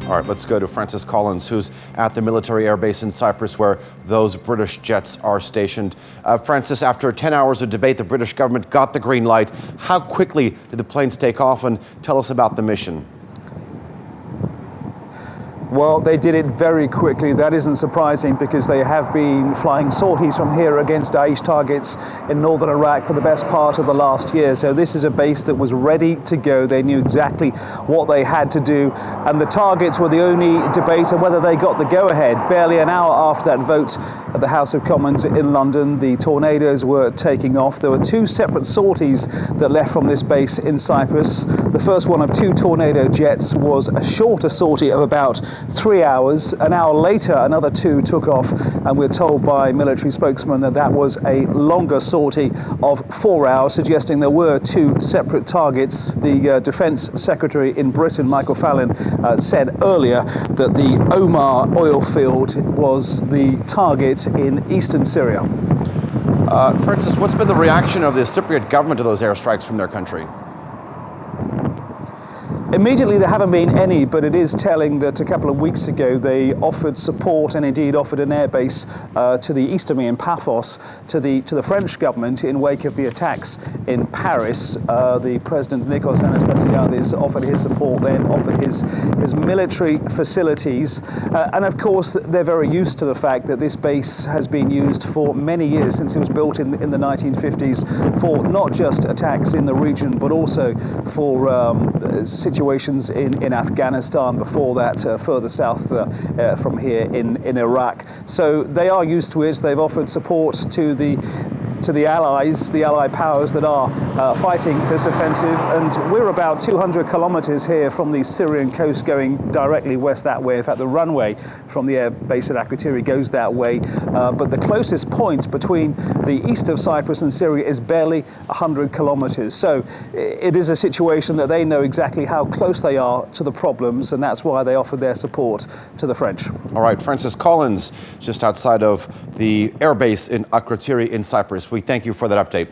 All right, let's go to Francis Collings, who's at the military airbase in Cyprus where those British jets are stationed. Francis, after 10 hours of debate, the British government got the green light. How quickly did the planes take off, and tell us about the mission? Well, they did it very quickly. That isn't surprising because they have been flying sorties from here against Daesh targets in northern Iraq for the best part of the last year. So this is a base that was ready to go. They knew exactly what they had to do. And the targets were the only debate on whether they got the go-ahead. Barely an hour after that vote at the House of Commons in London, the Tornadoes were taking off. There were two separate sorties that left from this base in Cyprus. The first one of two Tornado jets was a shorter sortie of about 3 hours. An hour later, another two took off, and we're told by military spokesman that that was a longer sortie of 4 hours, suggesting there were two separate targets. The Defence Secretary in Britain, Michael Fallon, said earlier that the Omar oil field was the target in eastern Syria. Francis, what's been the reaction of the Cypriot government to those airstrikes from their country? Immediately, there haven't been any, but it is telling that a couple of weeks ago they offered support and indeed offered an airbase to the east of me in Paphos to the French government in wake of the attacks in Paris. The President Nikos Anastasiadis offered his support, then offered his military facilities, and of course they're very used to the fact that this base has been used for many years, since it was built in the 1950s, for not just attacks in the region but also for situations in Afghanistan, before that further south from here in Iraq. So they are used to it. They've offered support to the allies, the allied powers that are fighting this offensive, and we're about 200 kilometers here from the Syrian coast, going directly west that way. In fact, the runway from the air base at Akrotiri goes that way, but the closest point between the east of Cyprus and Syria is barely 100 kilometers. So it is a situation that they know exactly how close they are to the problems, and that's why they offered their support to the French. All right, Francis Collings, just outside of the airbase in Akrotiri in Cyprus. We thank you for that update.